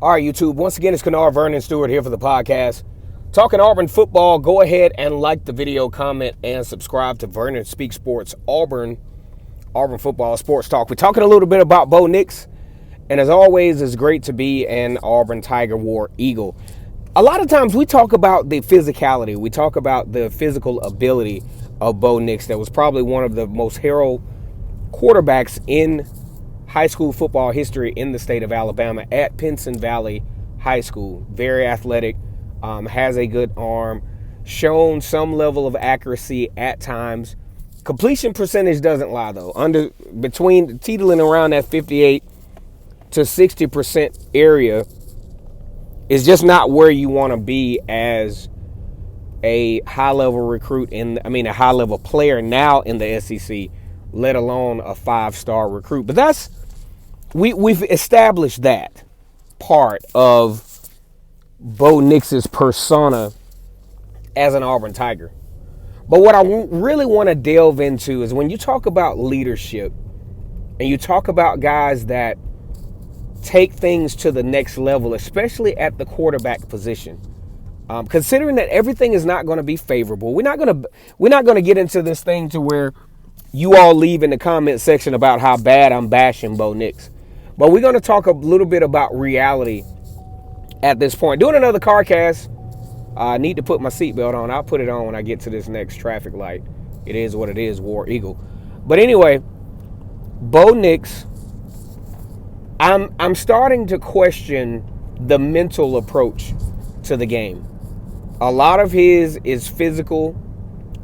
All right, YouTube. Once again, it's Kennard Vernon Stewart here for the podcast. Talking Auburn football. Go ahead and like the video, comment, and subscribe to Vernon Speak Sports Auburn football sports talk. We're talking a little bit about Bo Nix. And as always, it's great to be an Auburn Tiger War Eagle. A lot of times we talk about the physicality. We talk about the physical ability of Bo Nix. That was probably one of the most heralded quarterbacks in high school football history in the state of Alabama at Pinson Valley High School. Very athletic, has a good arm, shown some level of accuracy at times. Completion percentage doesn't lie though. Between teetering around that 58 to 60% area is just not where you want to be as a high-level recruit a high-level player now in the SEC, let alone a 5-star recruit. But we've established that part of Bo Nix's persona as an Auburn Tiger. But what I really want to delve into is when you talk about leadership and you talk about guys that take things to the next level, especially at the quarterback position. Considering that everything is not going to be favorable, we're not going to get into this thing to where you all leave in the comment section about how bad I'm bashing Bo Nix. But we're going to talk a little bit about reality at this point. Doing another car cast. I need to put my seatbelt on. I'll put it on when I get to this next traffic light. It is what it is, War Eagle. But anyway, Bo Nix, I'm starting to question the mental approach to the game. A lot of his is physical.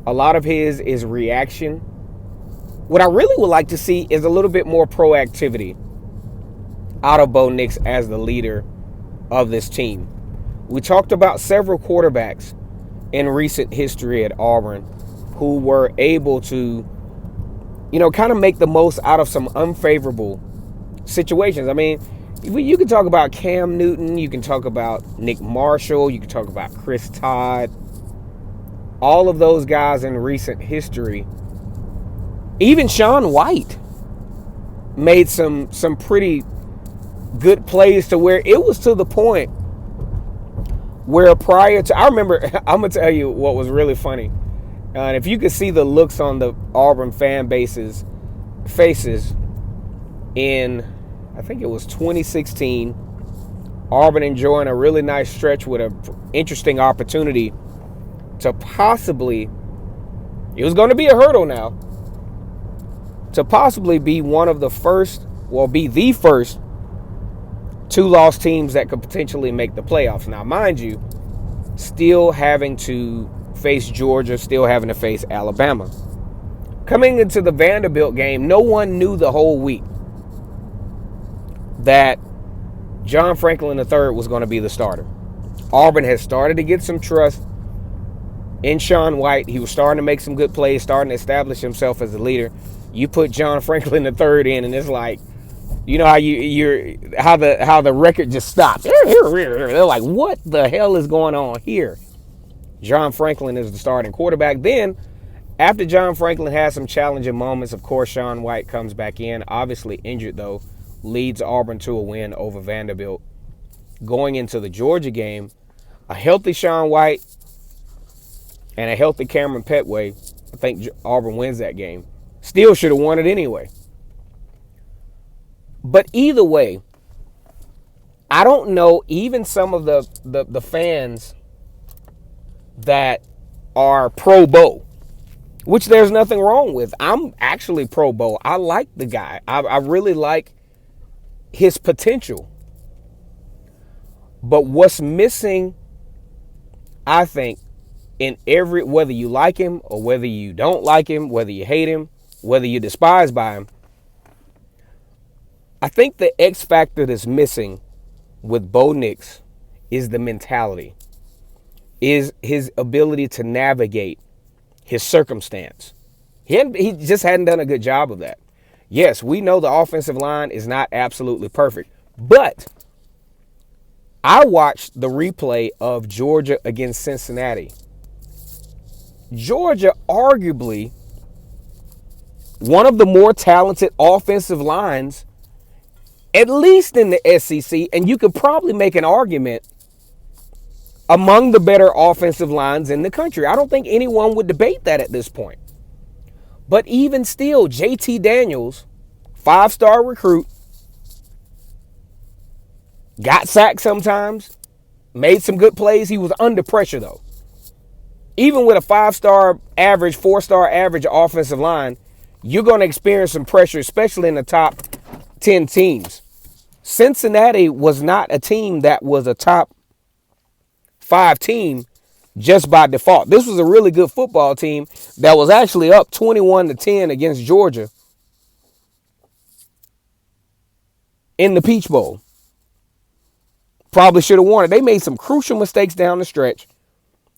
A lot of his is reaction. What I really would like to see is a little bit more proactivity out of Bo Nix as the leader of this team. We talked about several quarterbacks in recent history at Auburn who were able to, kind of make the most out of some unfavorable situations. I mean, you can talk about Cam Newton, you can talk about Nick Marshall, you can talk about Chris Todd. All of those guys in recent history. Even Shaun White made some pretty good plays to where it was to the point where prior to, I remember, I'm going to tell you what was really funny. And if you could see the looks on the Auburn fan base's faces in, I think it was 2016, Auburn enjoying a really nice stretch with an interesting opportunity to possibly, it was going to be a hurdle now, to possibly be one of the first, be the first 2-loss teams that could potentially make the playoffs. Now, mind you, still having to face Georgia, still having to face Alabama. Coming into the Vanderbilt game, no one knew the whole week that John Franklin III was going to be the starter. Auburn has started to get some trust in Shaun White. He was starting to make some good plays, starting to establish himself as a leader. You put John Franklin III in, and it's like, how the record just stops. They're like, what the hell is going on here? John Franklin is the starting quarterback. Then, after John Franklin has some challenging moments, of course, Shaun White comes back in, obviously injured though, leads Auburn to a win over Vanderbilt. Going into the Georgia game, a healthy Shaun White and a healthy Cameron Petway, I think Auburn wins that game. Still should have won it anyway. But either way, I don't know, even some of the fans that are pro Bo, which there's nothing wrong with. I'm actually pro Bo. I like the guy. I really like his potential. But what's missing, I think, whether you like him or whether you don't like him, whether you hate him, whether you despise by him, I think the X factor that's missing with Bo Nix is the mentality, is his ability to navigate his circumstance. He just hadn't done a good job of that. Yes, we know the offensive line is not absolutely perfect, but I watched the replay of Georgia against Cincinnati. Georgia, arguably one of the more talented offensive lines at least in the SEC, and you could probably make an argument among the better offensive lines in the country. I don't think anyone would debate that at this point. But even still, JT Daniels, 5-star recruit, got sacked sometimes, made some good plays. He was under pressure, though. Even with a 5-star average, 4-star average offensive line, you're going to experience some pressure, especially in the top 10 teams. Cincinnati was not a team that was a top 5 team just by default. This was a really good football team that was actually up 21-10 against Georgia in the Peach Bowl. Probably should have won it. They made some crucial mistakes down the stretch,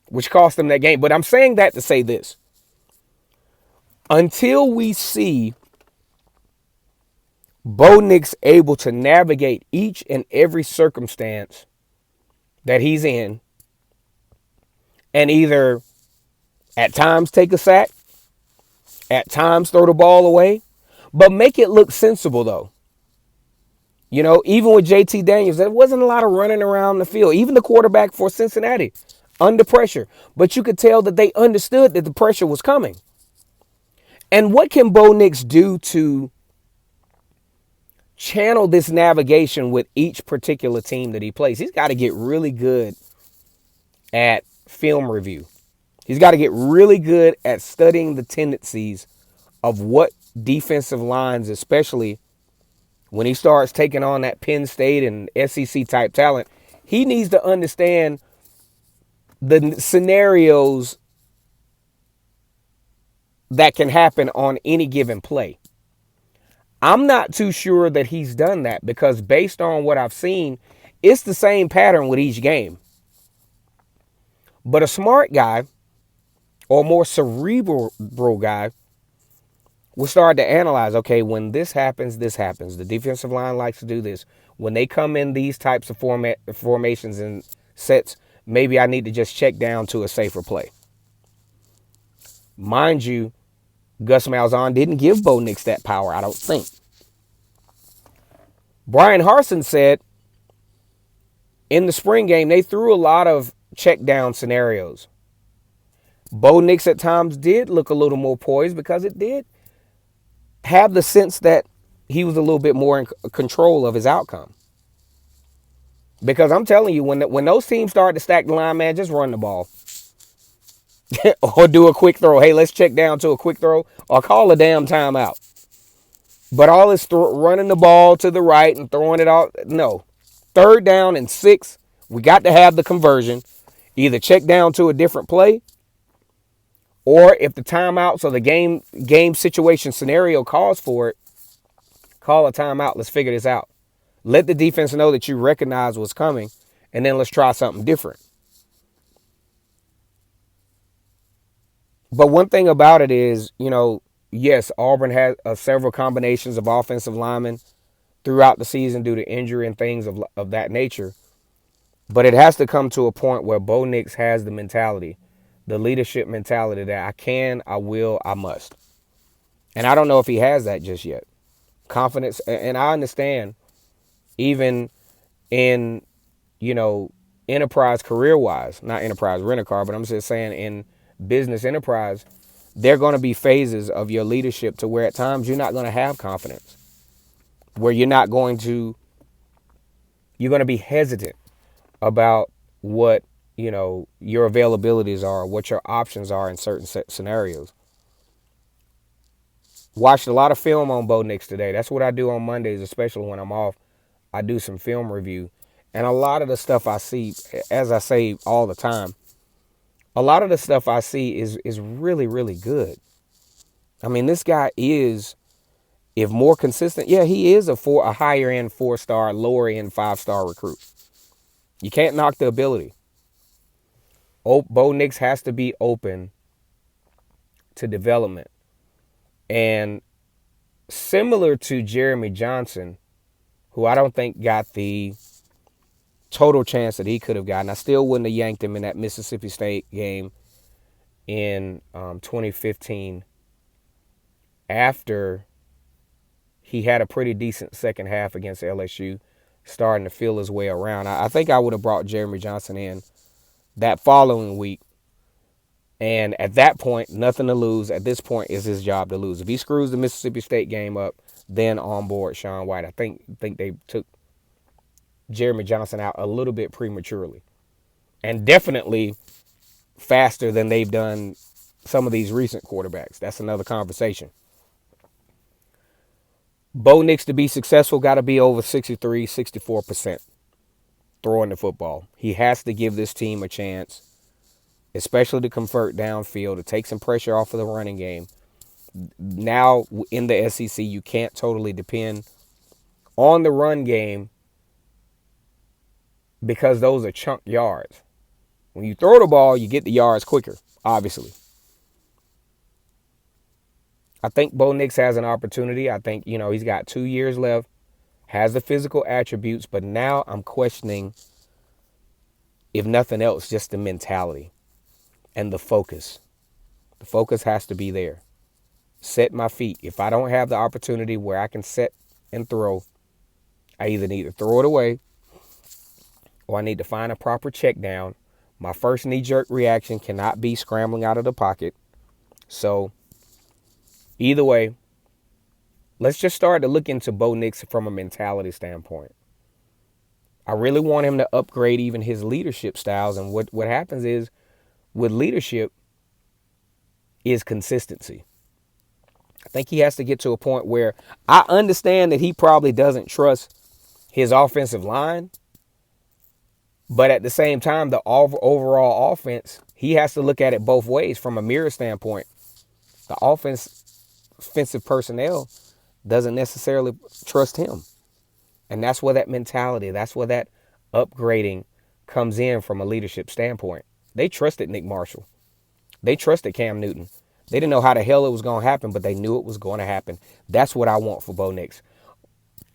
which cost them that game. But I'm saying that to say this. Until we see Bo Nix able to navigate each and every circumstance that he's in, and either at times take a sack, at times throw the ball away, but make it look sensible, though. You know, even with JT Daniels, there wasn't a lot of running around the field. Even the quarterback for Cincinnati, under pressure. But you could tell that they understood that the pressure was coming. And what can Bo Nix do to channel this navigation with each particular team that he plays? He's got to get really good at film review. He's got to get really good at studying the tendencies of what defensive lines, especially when he starts taking on that Penn State and SEC type talent, he needs to understand the scenarios that can happen on any given play. I'm not too sure that he's done that because based on what I've seen, it's the same pattern with each game. But a smart guy or more cerebral guy will start to analyze, okay, when this happens, this happens. The defensive line likes to do this. When they come in these types of formations and sets, maybe I need to just check down to a safer play. Mind you, Gus Malzahn didn't give Bo Nix that power, I don't think. Brian Harsin said in the spring game, they threw a lot of check down scenarios. Bo Nix at times did look a little more poised because it did have the sense that he was a little bit more in control of his outcome. Because I'm telling you, when those teams start to stack the line, man, just run the ball. Or do a quick throw. Hey, let's check down to a quick throw. Or call a damn timeout. But all this running the ball to the right and throwing it out. No. 3rd down and 6. We got to have the conversion. Either check down to a different play. Or if the timeouts or the game situation scenario calls for it, call a timeout. Let's figure this out. Let the defense know that you recognize what's coming, and then let's try something different. But one thing about it is, you know, yes, Auburn had several combinations of offensive linemen throughout the season due to injury and things of that nature. But it has to come to a point where Bo Nix has the mentality, the leadership mentality that I can, I will, I must. And I don't know if he has that just yet. Confidence, and I understand even in, you know, enterprise career-wise, not enterprise rent-a-car, but I'm just saying in business enterprise, there are going to be phases of your leadership to where at times you're not going to have confidence, where you're going to be hesitant about what, you know, your availabilities are, what your options are in certain scenarios. Watched a lot of film on Bo Nix today. That's what I do on Mondays, especially when I'm off. I do some film review. And a lot of the stuff I see, as I say all the time, a lot of the stuff I see is really, really good. I mean, this guy is, if more consistent, yeah, he is a higher end 4-star, lower end 5-star recruit. You can't knock the ability. Bo Nix has to be open to development. And similar to Jeremy Johnson, who I don't think got the total chance that he could have gotten. I still wouldn't have yanked him in that Mississippi State game in 2015 after he had a pretty decent second half against LSU, starting to feel his way around. I think I would have brought Jeremy Johnson in that following week. And at that point, nothing to lose. At this point, it's his job to lose. If he screws the Mississippi State game up, then on board Sean White. I think they took Jeremy Johnson out a little bit prematurely. And definitely faster than they've done some of these recent quarterbacks. That's another conversation. Bo Nix, to be successful, got to be over 63, 64% throwing the football. He has to give this team a chance, especially to convert downfield, to take some pressure off of the running game. Now in the SEC, you can't totally depend on the run game because those are chunk yards. When you throw the ball, you get the yards quicker, obviously. I think Bo Nix has an opportunity. I think, he's got 2 years left, has the physical attributes, but now I'm questioning, if nothing else, just the mentality and the focus. The focus has to be there. Set my feet. If I don't have the opportunity where I can set and throw, I either need to throw it away or I need to find a proper check down. My first knee-jerk reaction cannot be scrambling out of the pocket. So either way, let's just start to look into Bo Nix from a mentality standpoint. I really want him to upgrade even his leadership styles. And what happens is, with leadership, is consistency. I think he has to get to a point where I understand that he probably doesn't trust his offensive line. But at the same time, the overall offense, he has to look at it both ways from a mirror standpoint. The offensive personnel doesn't necessarily trust him. And that's where that mentality, that's where that upgrading comes in from a leadership standpoint. They trusted Nick Marshall. They trusted Cam Newton. They didn't know how the hell it was going to happen, but they knew it was going to happen. That's what I want for Bo Nix.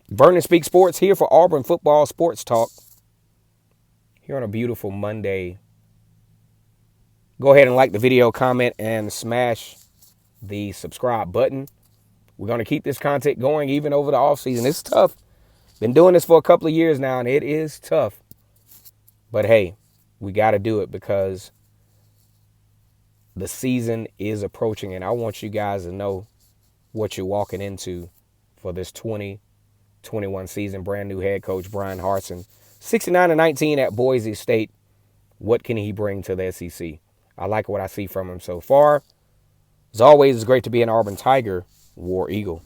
Vernon Speaks Sports here for Auburn Football Sports Talk. Here on a beautiful Monday. Go ahead and like the video, comment, and smash the subscribe button. We're going to keep this content going even over the offseason. It's tough. Been doing this for a couple of years now, and it is tough. But hey, we got to do it because the season is approaching, and I want you guys to know what you're walking into for this 2021 season. Brand new head coach Brian Harsin, 69-19 at Boise State. What can he bring to the SEC? I like what I see from him so far. As always, it's great to be an Auburn Tiger, War Eagle.